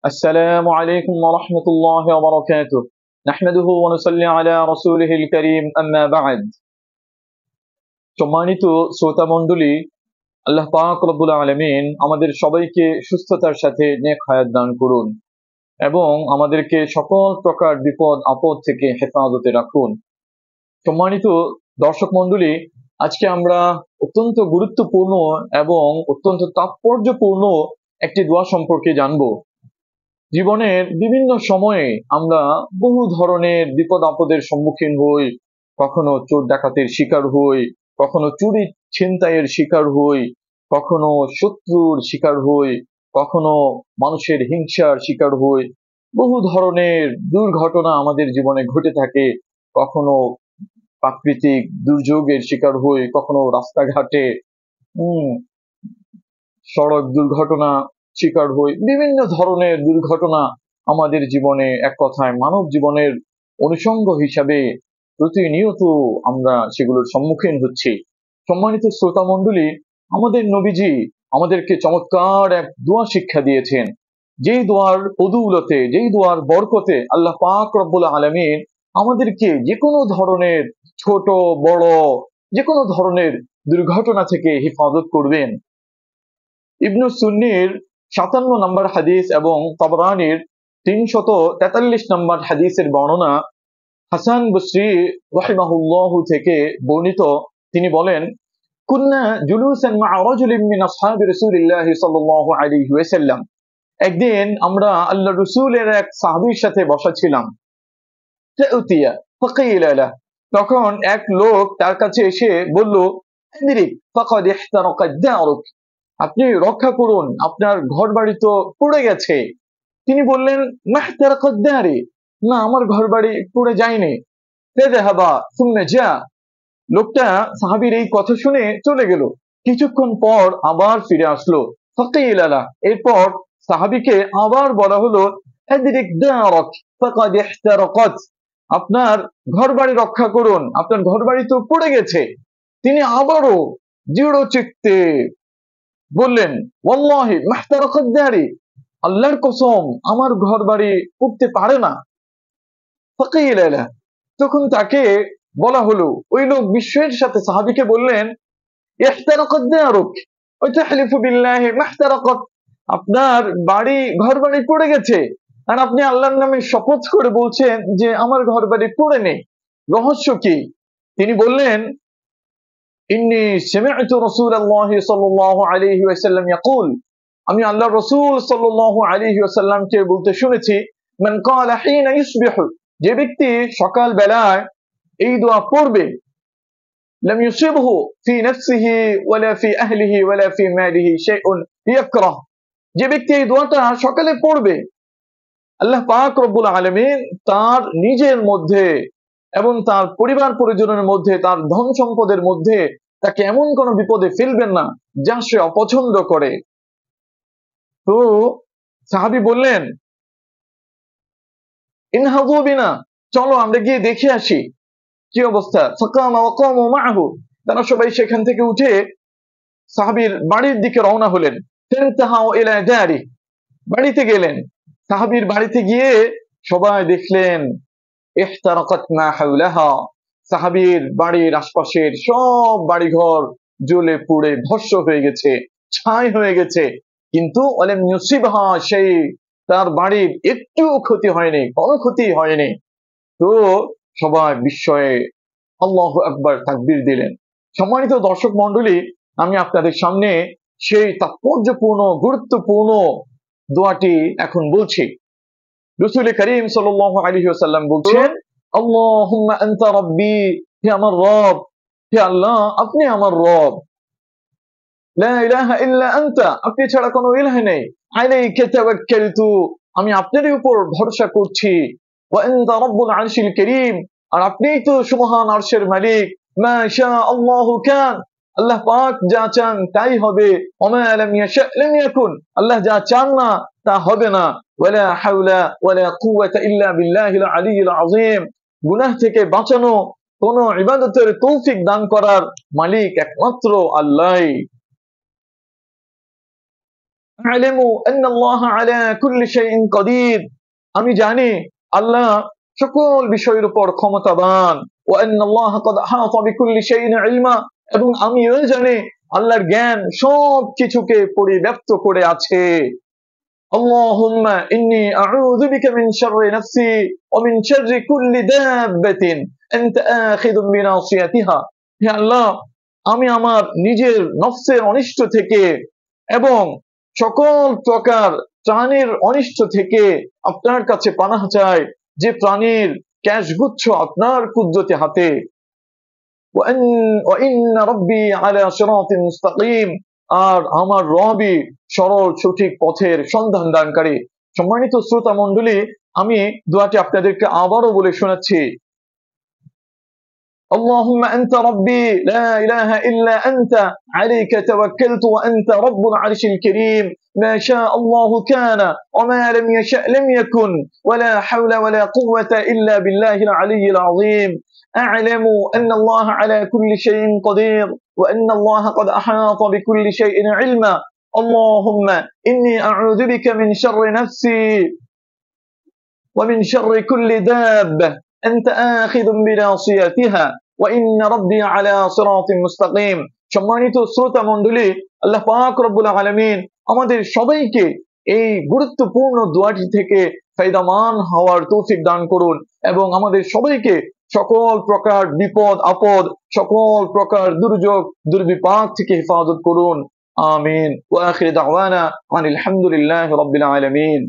السلام عليكم ورحمة الله وبركاته نحمده ونصلي على رسوله الكريم أما بعد সম্মানিত শ্রোতা মণ্ডলী, আল্লাহ পাক রব্বুল আলামিন আমাদের সবাইকে সুস্থতার সাথে নেক হায়াত দান করুন এবং আমাদেরকে সকল প্রকার বিপদ আপদ থেকে হেফাজতে রাখুন। সম্মানিত দর্শক মণ্ডলী, আজকে আমরা অত্যন্ত গুরুত্বপূর্ণ এবং অত্যন্ত তাৎপর্যপূর্ণ একটি দোয়া সম্পর্কে জানবো। জীবনের বিভিন্ন সময়ে আমরা বহু ধরনের বিপদ আপদের সম্মুখীন হই, কখনো চোর ডাকাতের শিকার হই, কখনো চুরি ছিনতাইয়ের শিকার হই, কখনো শত্রুর শিকার হই, কখনো মানুষের হিংসার শিকার হই। বহু ধরনের দুর্ঘটনা আমাদের জীবনে ঘটে থাকে, কখনো প্রাকৃতিক দুর্যোগের শিকার হই, কখনো রাস্তাঘাটে সড়ক দুর্ঘটনা শিকার হই। বিভিন্ন ধরনের দুর্ঘটনা আমাদের জীবনে, এক কথায় মানব জীবনের অনুষঙ্গ হিসাবে প্রতিনিয়ত আমরা সেগুলোর সম্মুখীন হচ্ছি। সম্মানিত শ্রোতা মণ্ডলী, আমাদের নবীজি আমাদেরকে চমৎকার এক দোয়া শিক্ষা দিয়েছেন, যেই দোয়ার পদৌলতে, যেই দোয়ার বরকতে আল্লাহ পাক রব্বুল আলামিন আমাদেরকে যে কোনো ধরনের ছোট বড় যে কোনো ধরনের দুর্ঘটনা থেকে হেফাজত করবেন। ইবনু সুন্নির 57 নম্বর হাদিস এবং তাবরানির 343 নম্বর হাদিসের বর্ণনা হাসান বসরি রাহিমাহুল্লাহ থেকে বর্ণিত। তিনি বলেন, কুন্না জুলুসান মা রাজুলিন মিন আসহাবি রাসূলিল্লাহ সাল্লাল্লাহু আলাইহি ওয়াসাল্লাম, একদিন আমরা আল্লাহর রাসূলের এক সাহাবীর সাথে বসা ছিলাম। ফাউতিয়া ফাকিলা লা, তখন এক লোক তার কাছে এসে বলল, আদরিক ফাকাদ ইহতারাকাদ দারুক, আপনি রক্ষা করুন, আপনার ঘর বাড়ি তো পুড়ে গেছে। তিনি বললেন, মাহতারাকাদ দারি, না আমার ঘর বাড়ি পুড়ে যায়নি। ফাযাহাবা সুম্মা জা, লোকটা সাহাবীর এই কথা শুনে চলে গেল। কিছুক্ষণ পর আবার ফিরে আসলো। ফাকিলা লা, এরপর সাহাবীকে আবার বলা হলো, আদরিক দারাক ফাকাদ ইহতারাকাত, আপনার ঘর বাড়ি রক্ষা করুন, আপনার ঘর বাড়ি তো পুড়ে গেছে। তিনি আবারও দৃঢ় চিত্তে বললেন, ওয়াল্লাহি মাহতারাকাদ দারি, আল্লাহর কসম আমার ঘর বাড়ি পুড়তে পারে না। ফাকিলা লা, তখন তাকে বলা হলো, ওই লোক বিস্ময়ের সাথে সাহাবীকে বললেন, ইহতারাকাদ দারুক ওয়া তাহলিফু বিল্লাহি মাহতারাকাত, আপনার বাড়ি ঘর বাড়ি পুড়ে গেছে আর আপনি আল্লাহর নামে শপথ করে বলছেন যে আমার ঘর বাড়ি পুড়ে নেই, রহস্য কি? তিনি বললেন, ইন্নী সামি'তু রাসূলুল্লাহ সাল্লাল্লাহু আলাইহি ওয়াসাল্লাম ইয়াকুল, আমি আল্লাহর রাসূল সাল্লাল্লাহু আলাইহি ওয়াসাল্লামকে বলতে শুনেছি, মান ক্বালা হিনা ইসবিহু, যে ব্যক্তি সকাল বেলায় এই দোয়া পড়বে, লাম ইউসিবহু ফি নাফসিহি ওয়ালা ফি আহলিহি ওয়ালা ফি মালিহি শাইউন ইয়াকরাহ, যে ব্যক্তি এই দোয়াটা সকালে পড়বে, আল্লাহ পাক রব্বুল আলামিন তার নিজের মধ্যে এবং তার পরিবার পরিজনের মধ্যে, তার ধন সম্পদের মধ্যে তাকে এমন কোন বিপদে ফেলবেন না যা সে অপছন্দ করে। তো সাহাবী বললেন, ইনহাযু বিনা, চলো আমরা গিয়ে দেখে আসি কি অবস্থা। ফাকামা ওয়া কামু মাআহু, তারা সবাই সেখান থেকে উঠে সাহাবীর বাড়ির দিকে রওনা হলেন। ফান্তাহাউ ইলা দারি, বাড়িতে গেলেন। সাহাবীর বাড়িতে গিয়ে সবাই দেখলেন, ইহতারাকাত মা হাওলাহা, সাহাবীর বাড়ির আশপাশের সব বাড়িঘর জ্বলে পুড়ে ভস্ম হয়ে গেছে, ছাই হয়ে গেছে, কিন্তু ওয়ালাম ইউসিবহা শাই, তার বাড়ির একটুও ক্ষতি হয়নি, কোনো ক্ষতি হয়নি। তো সবাই বিস্ময়ে আল্লাহু আকবার তাকবীর দিলেন। সম্মানিত দর্শক মণ্ডলী, আমি আপনাদের সামনে সেই তাৎপর্যপূর্ণ গুরুত্বপূর্ণ দোয়াটি এখন বলছি। রাসূল করিম সাল্লাল্লাহু আলাইহি ওয়াসাল্লাম বলছেন, আল্লাহুম্মা আনতা রাব্বি, হে আমার রব, হে আল্লাহ আপনি আমার রব, লা ইলাহা ইল্লা আনতা, আপনি ছাড়া কোনো ইলাহ নেই, আলাইকা তাওয়াক্কালতু, আমি আপনারই উপর ভরসা করছি, ওয়া আনতা রাব্বুল আরশিল কারীম, আর আপনিই তো সুবহান আরশের মালিক, মা শা আল্লাহু কান, আল্লাহ পাক যা চান তাই হবে, ওয়া মা লাম ইয়াশা লাম ইয়াকুন, আল্লাহ যা চান না তা হবে না, ওয়ালা হাওলা ওয়ালা কুওয়াতা ইল্লা বিল্লাহিল আলিয়্যিল আযীম, গুনাহ থেকে বাঁচানো, কোন ইবাদতের তৌফিক দান করার মালিক একমাত্র আল্লাহই। আ'লামু আন্না আল্লাহ আলা কুল্লি শাইইন কাদির, আমি জানি আল্লাহ সকল বিষয়ের উপর ক্ষমতাবান। ওয়া আন্না আল্লাহ ক্বাদ আহাতা বিকুল্লি শাইইন ইলমা, এবং আমিও জানি আল্লাহর জ্ঞান সব কিছুকে পরিব্যাপ্ত করে আছে। আল্লাহুম্মা ইন্নী আউযু বিকা মিন শাররি নাফসি ওয়া মিন শাররি কুল্লি দাব্বাতিন আনতা আখিযুম বিনাসিয়াতিহা, হে আল্লাহ, আমি আমার নিজের নফসের অনিষ্ট থেকে এবং সকল প্রকার প্রাণীর অনিষ্ট থেকে আপনার কাছে পানাহ চাই, যে প্রাণীর ক্যাশগুচ্ছ আপনার কুদরতি হাতে। ওয়া ইন্না রাব্বি আলা সিরাতিন মুস্তাকিম, আর আমার রবই সরল সঠিক পথের সন্ধান দানকারী। সম্মানিত শ্রোতা মণ্ডলী, আমি দোয়াটি আপনাদেরকে আবারও বলে শোনাচ্ছি। اللهم أنت ربي لا إله إلا أنت عليك توكلت وأنت رب العرش الكريم، ما شاء الله كان وما لم يشأ لم يكن، ولا حول ولا قوة إلا بالله العلي العظيم. أعلم أن الله على كل شيء قدير وأن الله قد أحاط بكل شيء علما. اللهم إني أعوذ بك من شر نفسي ومن شر كل دابة أنت آخذ بناصيتها وإن ربي على صراط مستقيم. সম্মানিত শ্রোতা মণ্ডলী, আল্লাহ পাক রব্বুল আলামিন আমাদের সবাইকে এই গুরুত্বপূর্ণ দোয়াটি থেকে ফায়দামান হওয়ার তৌফিক দান করুন, এবং আমাদের সবাইকে সকল প্রকার বিপদ আপদ, সকল প্রকার দুর্যোগ দুর্বিপাক থেকে হেফাজত করুন। আমিন। ওয়া আখির দাওয়ানা আনিল হামদুলিল্লাহি রাব্বিল আলামিন।